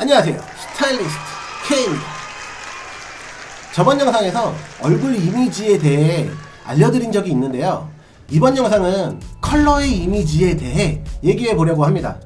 안녕하세요, 스타일리스트 K입니다. 저번 영상에서 얼굴 이미지에 대해 알려드린 적이 있는데요, 이번 영상은 컬러의 이미지에 대해 얘기해 보려고 합니다.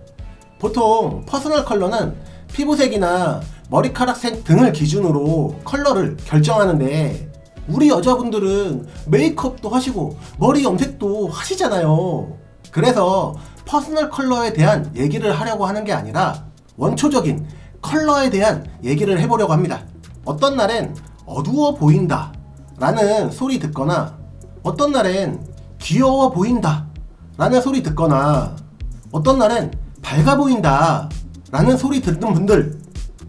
보통 퍼스널 컬러는 피부색이나 머리카락색 등을 기준으로 컬러를 결정하는데, 우리 여자분들은 메이크업도 하시고 머리 염색도 하시잖아요. 그래서 퍼스널 컬러에 대한 얘기를 하려고 하는 게 아니라 원초적인 컬러에 대한 얘기를 해보려고 합니다. 어떤 날엔 어두워 보인다 라는 소리 듣거나, 어떤 날엔 귀여워 보인다 라는 소리 듣거나, 어떤 날엔 밝아 보인다 라는 소리 듣는 분들,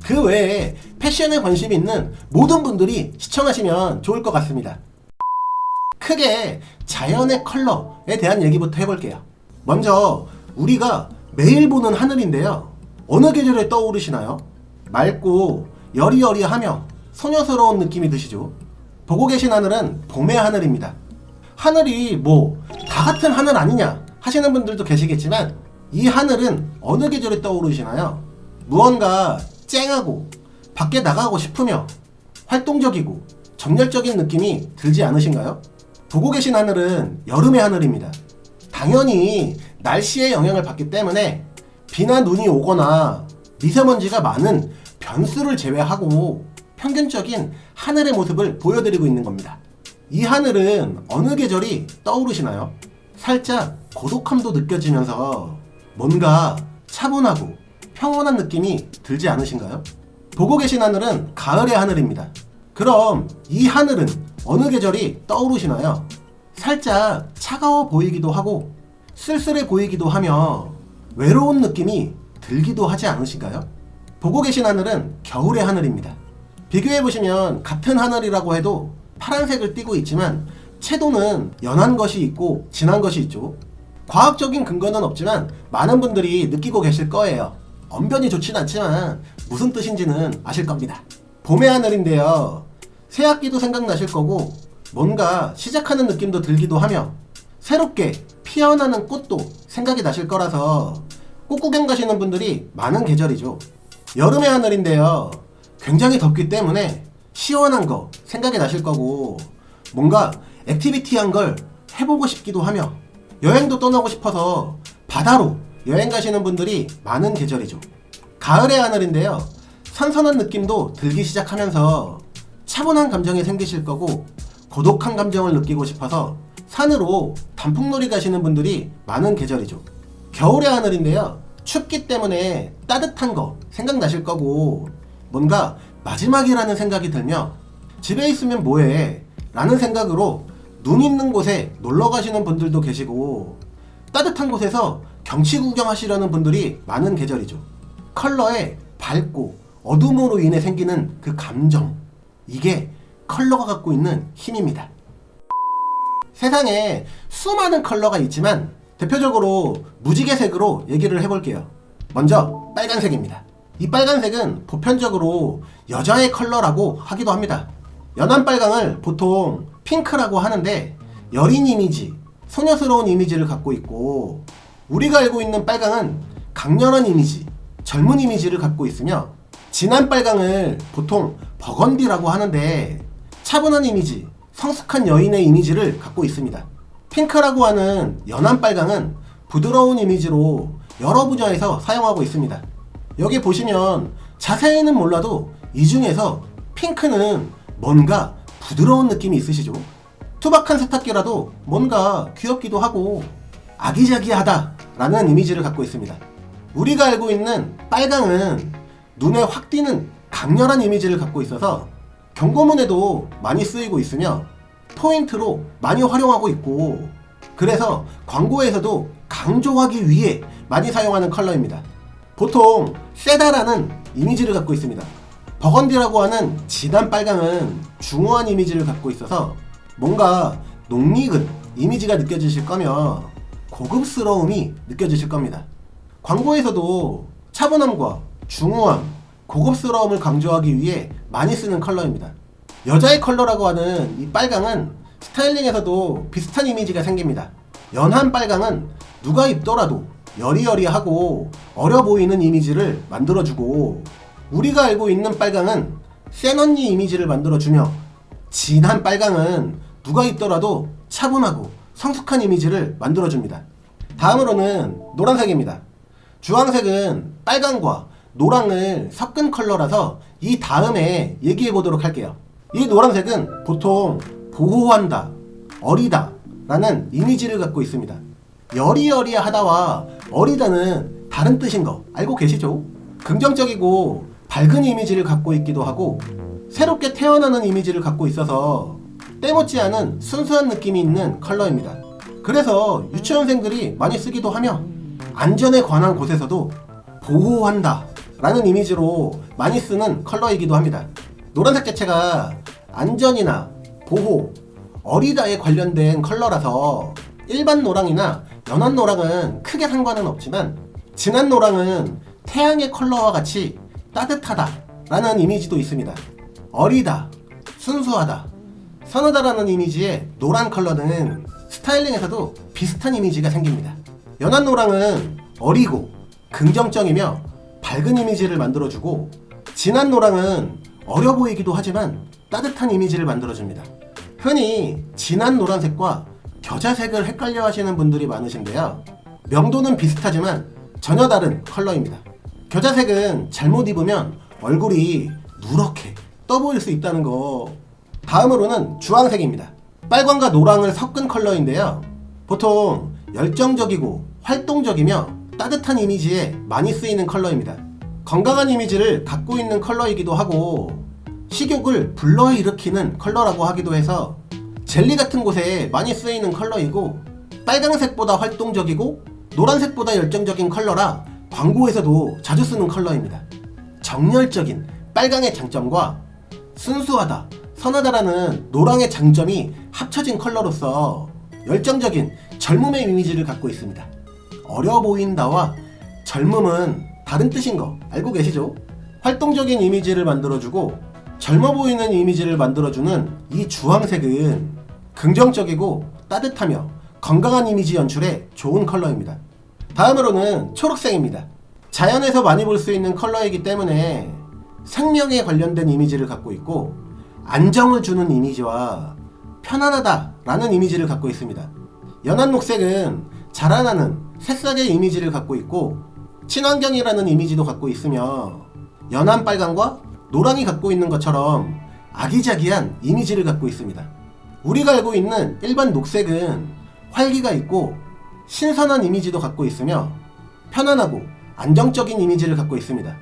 그 외에 패션에 관심이 있는 모든 분들이 시청하시면 좋을 것 같습니다. 크게 자연의 컬러에 대한 얘기부터 해볼게요. 먼저 우리가 매일 보는 하늘인데요, 어느 계절에 떠오르시나요? 맑고 여리여리하며 소녀스러운 느낌이 드시죠? 보고 계신 하늘은 봄의 하늘입니다. 하늘이 다 같은 하늘 아니냐 하시는 분들도 계시겠지만, 이 하늘은 어느 계절에 떠오르시나요? 무언가 쨍하고 밖에 나가고 싶으며 활동적이고 정열적인 느낌이 들지 않으신가요? 보고 계신 하늘은 여름의 하늘입니다. 당연히 날씨의 영향을 받기 때문에 비나 눈이 오거나 미세먼지가 많은 변수를 제외하고 평균적인 하늘의 모습을 보여드리고 있는 겁니다. 이 하늘은 어느 계절이 떠오르시나요? 살짝 고독함도 느껴지면서 뭔가 차분하고 평온한 느낌이 들지 않으신가요? 보고 계신 하늘은 가을의 하늘입니다. 그럼 이 하늘은 어느 계절이 떠오르시나요? 살짝 차가워 보이기도 하고 쓸쓸해 보이기도 하며 외로운 느낌이 들기도 하지 않으신가요? 보고 계신 하늘은 겨울의 하늘입니다. 비교해보시면 같은 하늘이라고 해도 파란색을 띠고 있지만 채도는 연한 것이 있고 진한 것이 있죠. 과학적인 근거는 없지만 많은 분들이 느끼고 계실 거예요. 언변이 좋진 않지만 무슨 뜻인지는 아실 겁니다. 봄의 하늘인데요, 새학기도 생각나실 거고 뭔가 시작하는 느낌도 들기도 하며 새롭게 피어나는 꽃도 생각이 나실 거라서 꽃구경 가시는 분들이 많은 계절이죠. 여름의 하늘인데요, 굉장히 덥기 때문에 시원한 거 생각이 나실 거고 뭔가 액티비티한 걸 해보고 싶기도 하며 여행도 떠나고 싶어서 바다로 여행 가시는 분들이 많은 계절이죠. 가을의 하늘인데요, 선선한 느낌도 들기 시작하면서 차분한 감정이 생기실 거고 고독한 감정을 느끼고 싶어서 산으로 단풍놀이 가시는 분들이 많은 계절이죠. 겨울의 하늘인데요, 춥기 때문에 따뜻한 거 생각나실 거고 뭔가 마지막이라는 생각이 들며 집에 있으면 뭐해 라는 생각으로 눈 있는 곳에 놀러 가시는 분들도 계시고 따뜻한 곳에서 경치 구경하시려는 분들이 많은 계절이죠. 컬러의 밝고 어둠으로 인해 생기는 그 감정, 이게 컬러가 갖고 있는 힘입니다. 세상에 수많은 컬러가 있지만 대표적으로 무지개색으로 얘기를 해볼게요. 먼저 빨간색입니다. 이 빨간색은 보편적으로 여자의 컬러라고 하기도 합니다. 연한 빨강을 보통 핑크라고 하는데 여린 이미지, 소녀스러운 이미지를 갖고 있고, 우리가 알고 있는 빨강은 강렬한 이미지, 젊은 이미지를 갖고 있으며, 진한 빨강을 보통 버건디라고 하는데 차분한 이미지, 성숙한 여인의 이미지를 갖고 있습니다. 핑크라고 하는 연한 빨강은 부드러운 이미지로 여러 분야에서 사용하고 있습니다. 여기 보시면 자세히는 몰라도 이 중에서 핑크는 뭔가 부드러운 느낌이 있으시죠? 투박한 세탁기라도 뭔가 귀엽기도 하고 아기자기하다 라는 이미지를 갖고 있습니다. 우리가 알고 있는 빨강은 눈에 확 띄는 강렬한 이미지를 갖고 있어서 경고문에도 많이 쓰이고 있으며 포인트로 많이 활용하고 있고, 그래서 광고에서도 강조하기 위해 많이 사용하는 컬러입니다. 보통 세다라는 이미지를 갖고 있습니다. 버건디라고 하는 진한 빨강은 중후한 이미지를 갖고 있어서 뭔가 낯익은 이미지가 느껴지실 거며 고급스러움이 느껴지실 겁니다. 광고에서도 차분함과 중후함, 고급스러움을 강조하기 위해 많이 쓰는 컬러입니다. 여자의 컬러라고 하는 이 빨강은 스타일링에서도 비슷한 이미지가 생깁니다. 연한 빨강은 누가 입더라도 여리여리하고 어려 보이는 이미지를 만들어주고, 우리가 알고 있는 빨강은 센 언니 이미지를 만들어주며, 진한 빨강은 누가 입더라도 차분하고 성숙한 이미지를 만들어줍니다. 다음으로는 노란색입니다. 주황색은 빨강과 노랑을 섞은 컬러라서 이 다음에 얘기해 보도록 할게요. 이 노란색은 보통 보호한다, 어리다 라는 이미지를 갖고 있습니다. 여리여리하다와 어리다는 다른 뜻인 거 알고 계시죠? 긍정적이고 밝은 이미지를 갖고 있기도 하고 새롭게 태어나는 이미지를 갖고 있어서 때묻지 않은 순수한 느낌이 있는 컬러입니다. 그래서 유치원생들이 많이 쓰기도 하며 안전에 관한 곳에서도 보호한다 라는 이미지로 많이 쓰는 컬러이기도 합니다. 노란색 자체가 안전이나 보호, 어리다에 관련된 컬러라서 일반 노랑이나 연한 노랑은 크게 상관은 없지만 진한 노랑은 태양의 컬러와 같이 따뜻하다 라는 이미지도 있습니다. 어리다, 순수하다, 선하다라는 이미지의 노란 컬러는 스타일링에서도 비슷한 이미지가 생깁니다. 연한 노랑은 어리고 긍정적이며 밝은 이미지를 만들어주고 진한 노랑은 어려 보이기도 하지만 따뜻한 이미지를 만들어줍니다. 흔히 진한 노란색과 겨자색을 헷갈려 하시는 분들이 많으신데요. 명도는 비슷하지만 전혀 다른 컬러입니다. 겨자색은 잘못 입으면 얼굴이 누렇게 떠 보일 수 있다는 거. 다음으로는 주황색입니다. 빨강과 노랑을 섞은 컬러인데요. 보통 열정적이고 활동적이며 따뜻한 이미지에 많이 쓰이는 컬러입니다. 건강한 이미지를 갖고 있는 컬러이기도 하고 식욕을 불러일으키는 컬러라고 하기도 해서 젤리 같은 곳에 많이 쓰이는 컬러이고 빨강색보다 활동적이고 노란색보다 열정적인 컬러라 광고에서도 자주 쓰는 컬러입니다. 정열적인 빨강의 장점과 순수하다, 선하다라는 노랑의 장점이 합쳐진 컬러로서 열정적인 젊음의 이미지를 갖고 있습니다. 어려 보인다와 젊음은 다른 뜻인 거 알고 계시죠? 활동적인 이미지를 만들어주고 젊어 보이는 이미지를 만들어주는 이 주황색은 긍정적이고 따뜻하며 건강한 이미지 연출에 좋은 컬러입니다. 다음으로는 초록색입니다. 자연에서 많이 볼 수 있는 컬러이기 때문에 생명에 관련된 이미지를 갖고 있고 안정을 주는 이미지와 편안하다 라는 이미지를 갖고 있습니다. 연한 녹색은 자라나는 새싹의 이미지를 갖고 있고 친환경이라는 이미지도 갖고 있으며 연한 빨강과 노랑이 갖고 있는 것처럼 아기자기한 이미지를 갖고 있습니다. 우리가 알고 있는 일반 녹색은 활기가 있고 신선한 이미지도 갖고 있으며 편안하고 안정적인 이미지를 갖고 있습니다.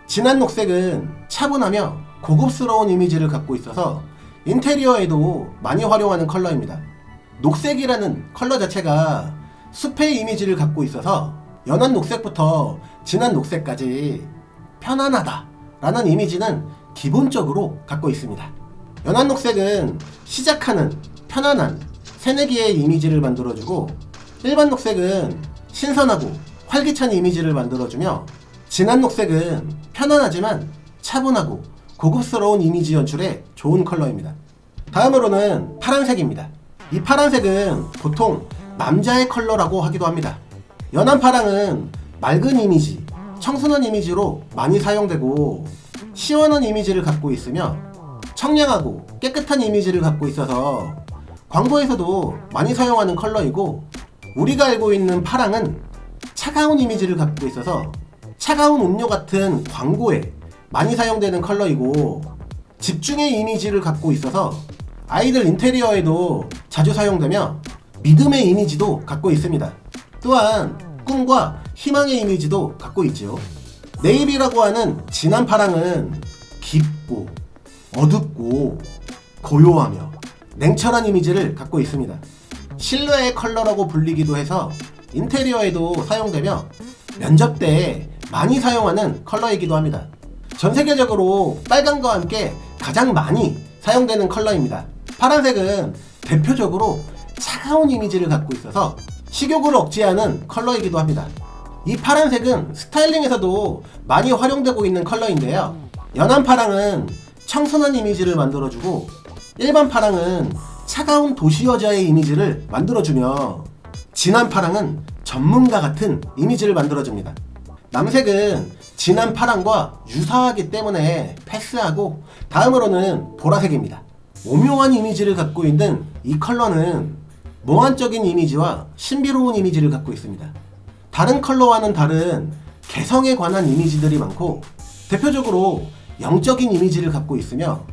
진한 녹색은 차분하며 고급스러운 이미지를 갖고 있어서 인테리어에도 많이 활용하는 컬러입니다. 녹색이라는 컬러 자체가 숲의 이미지를 갖고 있어서 연한 녹색부터 진한 녹색까지 편안하다 라는 이미지는 기본적으로 갖고 있습니다. 연한 녹색은 시작하는 편안한 새내기의 이미지를 만들어주고 일반 녹색은 신선하고 활기찬 이미지를 만들어주며 진한 녹색은 편안하지만 차분하고 고급스러운 이미지 연출에 좋은 컬러입니다. 다음으로는 파란색입니다. 이 파란색은 보통 남자의 컬러라고 하기도 합니다. 연한 파랑은 맑은 이미지, 청순한 이미지로 많이 사용되고 시원한 이미지를 갖고 있으며 청량하고 깨끗한 이미지를 갖고 있어서 광고에서도 많이 사용하는 컬러이고 우리가 알고 있는 파랑은 차가운 이미지를 갖고 있어서 차가운 음료 같은 광고에 많이 사용되는 컬러이고 집중의 이미지를 갖고 있어서 아이들 인테리어에도 자주 사용되며 믿음의 이미지도 갖고 있습니다. 또한 꿈과 희망의 이미지도 갖고 있지요. 네이비라고 하는 진한 파랑은 깊고 어둡고 고요하며 냉철한 이미지를 갖고 있습니다. 신뢰의 컬러라고 불리기도 해서 인테리어에도 사용되며 면접 때 많이 사용하는 컬러이기도 합니다. 전 세계적으로 빨강과 함께 가장 많이 사용되는 컬러입니다. 파란색은 대표적으로 차가운 이미지를 갖고 있어서 식욕을 억제하는 컬러이기도 합니다. 이 파란색은 스타일링에서도 많이 활용되고 있는 컬러인데요. 연한 파랑은 청순한 이미지를 만들어주고 일반 파랑은 차가운 도시 여자의 이미지를 만들어주며 진한 파랑은 전문가 같은 이미지를 만들어줍니다. 남색은 진한 파랑과 유사하기 때문에 패스하고 다음으로는 보라색입니다. 오묘한 이미지를 갖고 있는 이 컬러는 몽환적인 이미지와 신비로운 이미지를 갖고 있습니다. 다른 컬러와는 다른 개성에 관한 이미지들이 많고 대표적으로 영적인 이미지를 갖고 있으며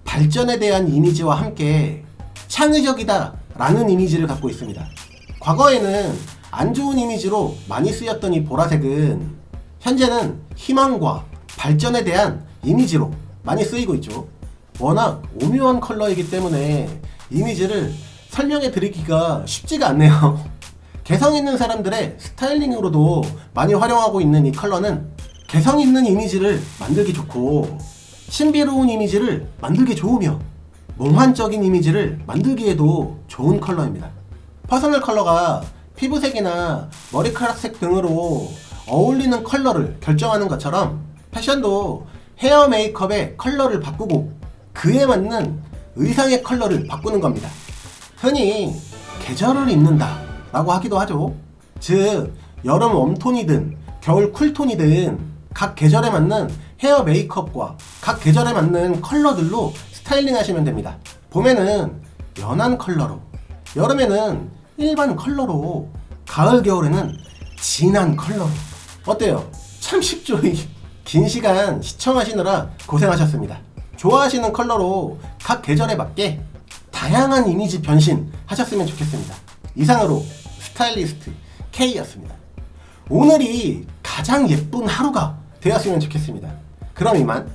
발전에 대한 이미지와 함께 창의적이다 라는 이미지를 갖고 있습니다. 과거에는 안 좋은 이미지로 많이 쓰였던 이 보라색은 현재는 희망과 발전에 대한 이미지로 많이 쓰이고 있죠. 워낙 오묘한 컬러이기 때문에 이미지를 설명해 드리기가 쉽지가 않네요. 개성 있는 사람들의 스타일링으로도 많이 활용하고 있는 이 컬러는 개성 있는 이미지를 만들기 좋고 신비로운 이미지를 만들기 좋으며 몽환적인 이미지를 만들기에도 좋은 컬러입니다. 퍼스널 컬러가 피부색이나 머리카락색 등으로 어울리는 컬러를 결정하는 것처럼 패션도 헤어 메이크업의 컬러를 바꾸고 그에 맞는 의상의 컬러를 바꾸는 겁니다. 흔히 계절을 입는다 라고 하기도 하죠. 즉 여름 웜톤이든 겨울 쿨톤이든 각 계절에 맞는 헤어 메이크업과 각 계절에 맞는 컬러들로 스타일링 하시면 됩니다. 봄에는 연한 컬러로, 여름에는 일반 컬러로, 가을 겨울에는 진한 컬러로. 어때요? 참 쉽죠? 긴 시간 시청하시느라 고생하셨습니다. 좋아하시는 컬러로 각 계절에 맞게 다양한 이미지 변신 하셨으면 좋겠습니다. 이상으로 스타일리스트 K였습니다. 오늘이 가장 예쁜 하루가 되었으면 좋겠습니다. 그럼 이만.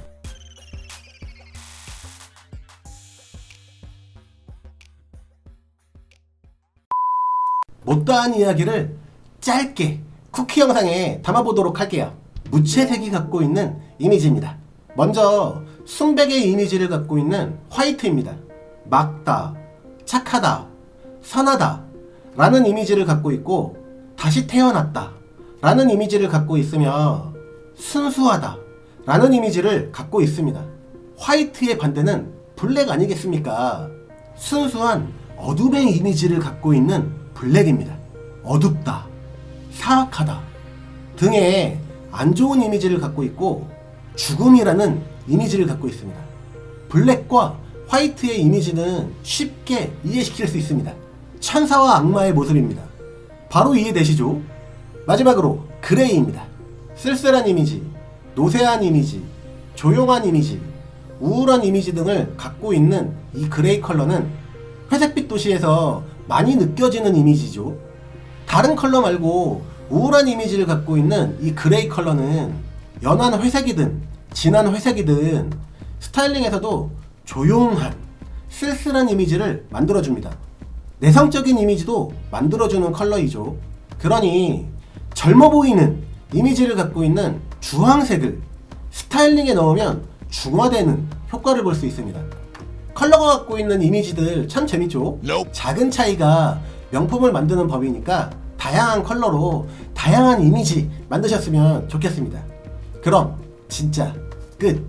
못다한 이야기를 짧게 쿠키 영상에 담아보도록 할게요. 무채색이 갖고 있는 이미지입니다. 먼저 순백의 이미지를 갖고 있는 화이트입니다. 맑다, 착하다, 선하다 라는 이미지를 갖고 있고 다시 태어났다 라는 이미지를 갖고 있으며 순수하다 라는 이미지를 갖고 있습니다. 화이트의 반대는 블랙 아니겠습니까? 순수한 어둠의 이미지를 갖고 있는 블랙입니다. 어둡다, 사악하다 등의 안 좋은 이미지를 갖고 있고 죽음이라는 이미지를 갖고 있습니다. 블랙과 화이트의 이미지는 쉽게 이해시킬 수 있습니다. 천사와 악마의 모습입니다. 바로 이해되시죠? 마지막으로 그레이입니다. 쓸쓸한 이미지, 노쇠한 이미지, 조용한 이미지, 우울한 이미지 등을 갖고 있는 이 그레이 컬러는 회색빛 도시에서 많이 느껴지는 이미지죠. 다른 컬러 말고 우울한 이미지를 갖고 있는 이 그레이 컬러는 연한 회색이든 진한 회색이든 스타일링에서도 조용한 쓸쓸한 이미지를 만들어줍니다. 내성적인 이미지도 만들어주는 컬러이죠. 그러니 젊어 보이는 이미지를 갖고 있는 주황색을 스타일링에 넣으면 중화되는 효과를 볼 수 있습니다. 컬러가 갖고 있는 이미지들 참 재밌죠? 작은 차이가 명품을 만드는 법이니까 다양한 컬러로 다양한 이미지 만드셨으면 좋겠습니다. 그럼 진짜 끝!